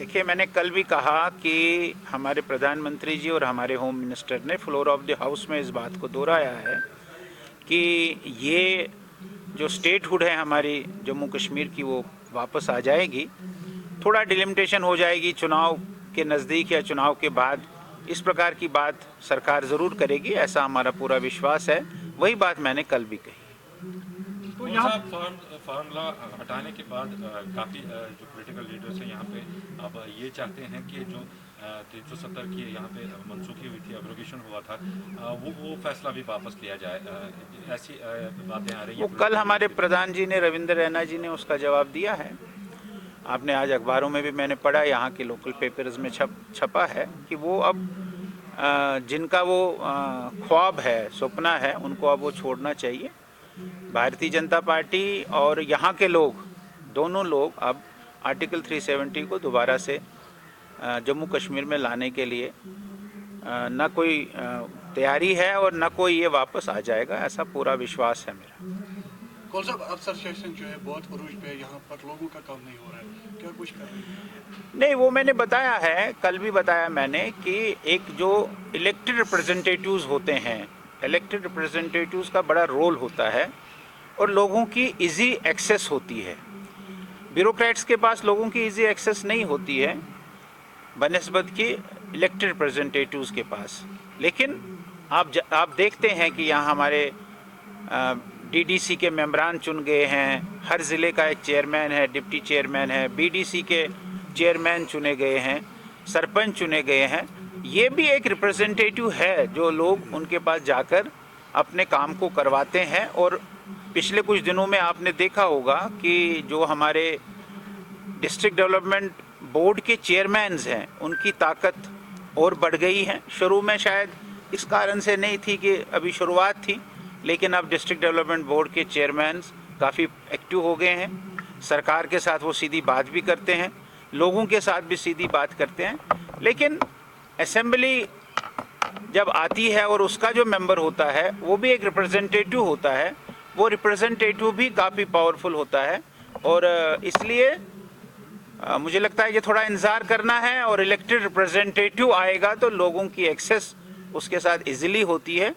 देखिए, मैंने कल भी कहा कि हमारे प्रधानमंत्री जी और हमारे होम मिनिस्टर ने फ्लोर ऑफ द हाउस में इस बात को दोहराया है कि ये जो स्टेटहुड है हमारी जम्मू कश्मीर की, वो वापस आ जाएगी। थोड़ा डिलिमिटेशन हो जाएगी चुनाव के नज़दीक या चुनाव के बाद, इस प्रकार की बात सरकार ज़रूर करेगी, ऐसा हमारा पूरा विश्वास है। वही बात मैंने कल भी कही। तो यहाँ फार्मूला हटाने के बाद काफ़ी जो पॉलिटिकल लीडर्स हैं यहाँ पे अब ये चाहते हैं कि जो 370 की यहाँ पे मनसूखी हुई थी, एब्रोगेशन हुआ था, वो फैसला भी वापस लिया जाए। ऐसी बातें आ रही हैं। वो कल हमारे प्रधान जी ने, रविंद्र रैना जी ने उसका जवाब दिया है। आपने आज अखबारों में भी मैंने पढ़ा, यहाँ के लोकल पेपर्स में छपा है कि वो अब जिनका वो ख्वाब है, सपना है, उनको अब वो छोड़ना चाहिए। भारतीय जनता पार्टी और यहाँ के लोग, दोनों लोग अब आर्टिकल 370 को दोबारा से जम्मू कश्मीर में लाने के लिए न कोई तैयारी है और न कोई ये वापस आ जाएगा, ऐसा पूरा विश्वास है मेरा। कौन सा अफसर सेक्शन जो है बहुत अरूज पे, यहाँ पर लोगों का काम नहीं हो रहा है, क्या कुछ कर रहे हैं? नहीं, वो मैंने बताया है, कल भी बताया मैंने कि एक जो इलेक्टेड रिप्रेजेंटेटिव्स होते हैं, इलेक्टेड रिप्रेजेंटेटिव्स का बड़ा रोल होता है और लोगों की इजी एक्सेस होती है। ब्यूरोक्रेट्स के पास लोगों की इजी एक्सेस नहीं होती है बनिस्बत की इलेक्टेड रिप्रेजेंटेटिव्स के पास। लेकिन आप देखते हैं कि यहाँ हमारे डीडीसी के मेंबरान चुन गए हैं, हर ज़िले का एक चेयरमैन है, डिप्टी चेयरमैन है, बीडीसी के चेयरमैन चुने गए हैं, सरपंच चुने गए हैं। ये भी एक रिप्रेजेंटेटिव है जो लोग उनके पास जाकर अपने काम को करवाते हैं। और पिछले कुछ दिनों में आपने देखा होगा कि जो हमारे डिस्ट्रिक्ट डेवलपमेंट बोर्ड के चेयरमैन्स हैं, उनकी ताकत और बढ़ गई है। शुरू में शायद इस कारण से नहीं थी कि अभी शुरुआत थी, लेकिन अब डिस्ट्रिक्ट डेवलपमेंट बोर्ड के चेयरमैन्स काफ़ी एक्टिव हो गए हैं। सरकार के साथ वो सीधी बात भी करते हैं, लोगों के साथ भी सीधी बात करते हैं। लेकिन असेंबली जब आती है और उसका जो मेंबर होता है वो भी एक रिप्रेजेंटेटिव होता है, वो रिप्रेजेंटेटिव भी काफ़ी पावरफुल होता है। और इसलिए मुझे लगता है कि थोड़ा इंतज़ार करना है और इलेक्टेड रिप्रेजेंटेटिव आएगा तो लोगों की एक्सेस उसके साथ इजीली होती है।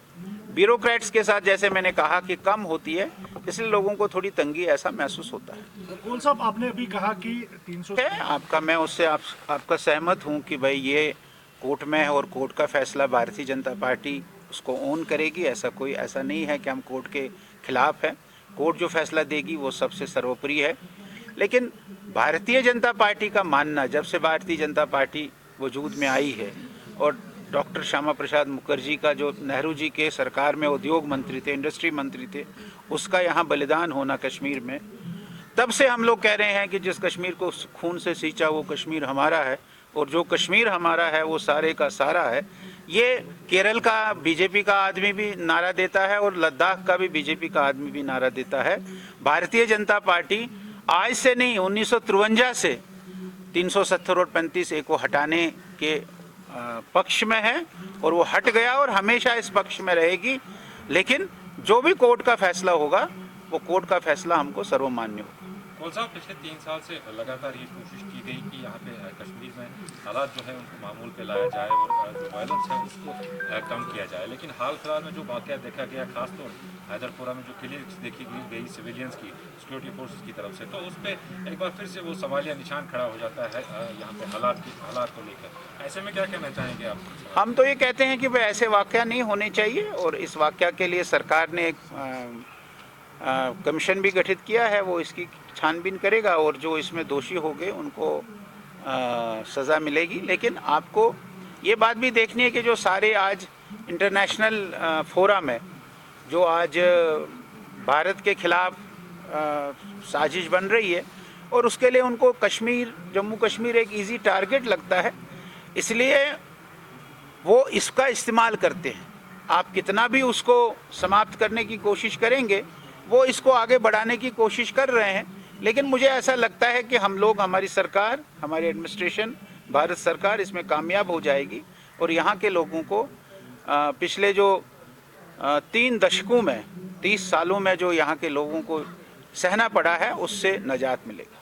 ब्यूरोक्रेट्स के साथ, जैसे मैंने कहा, कि कम होती है, इसलिए लोगों को थोड़ी तंगी ऐसा महसूस होता है। कौन साहब, आपने अभी कहा कि 300 आपका, मैं उससे आपका सहमत हूँ कि भाई ये कोर्ट में है और कोर्ट का फैसला भारतीय जनता पार्टी उसको ओन करेगी। ऐसा नहीं है कि हम कोर्ट के खिलाफ हैं। कोर्ट जो फैसला देगी वो सबसे सर्वोपरि है। लेकिन भारतीय जनता पार्टी का मानना, जब से भारतीय जनता पार्टी वजूद में आई है और डॉक्टर श्यामा प्रसाद मुखर्जी का, जो नेहरू जी के सरकार में उद्योग मंत्री थे, इंडस्ट्री मंत्री थे, उसका यहाँ बलिदान होना कश्मीर में, तब से हम लोग कह रहे हैं कि जिस कश्मीर को खून से सींचा वो कश्मीर हमारा है और जो कश्मीर हमारा है वो सारे का सारा है। ये केरल का बीजेपी का आदमी भी नारा देता है और लद्दाख का भी बीजेपी का आदमी भी नारा देता है। भारतीय जनता पार्टी आज से नहीं, 1953 से 370 और 35A को हटाने के पक्ष में है और वो हट गया और हमेशा इस पक्ष में रहेगी। लेकिन जो भी कोर्ट का फैसला होगा वो कोर्ट का फैसला हमको सर्वमान्य होगा। कौन साहब, पिछले 3 साल से लगातार ये कोशिश की गई कि यहाँ पे कश्मीर में हालात जो है उनको मामूल पे लाया जाए और जो वायलेंस है उसको कम किया जाए, लेकिन हाल फिलहाल में जो वाक़या देखा गया, खासतौर हैदरपुरा में जो किलिंग्स देखी गई सिविलियंस की, सिक्योरिटी फोर्सेस की तरफ से, तो उस पर एक बार फिर से वो सवालिया निशान खड़ा हो जाता है यहाँ पे हालात को लेकर। ऐसे में क्या कहना चाहेंगे आप? हम तो ये कहते हैं कि भाई ऐसे वाक़या नहीं होने चाहिए और इस वाक़या के लिए सरकार ने एक कमीशन भी गठित किया है, वो इसकी छानबीन करेगा और जो इसमें दोषी हो गए उनको सज़ा मिलेगी। लेकिन आपको ये बात भी देखनी है कि जो सारे आज इंटरनेशनल फोरम है, जो आज भारत के खिलाफ साजिश बन रही है और उसके लिए उनको कश्मीर, जम्मू कश्मीर एक इजी टारगेट लगता है, इसलिए वो इसका इस्तेमाल करते हैं। आप कितना भी उसको समाप्त करने की कोशिश करेंगे, वो इसको आगे बढ़ाने की कोशिश कर रहे हैं। लेकिन मुझे ऐसा लगता है कि हम लोग, हमारी सरकार, हमारी एडमिनिस्ट्रेशन, भारत सरकार इसमें कामयाब हो जाएगी और यहाँ के लोगों को पिछले जो 3 दशकों में, 30 सालों में जो यहाँ के लोगों को सहना पड़ा है, उससे निजात मिलेगी।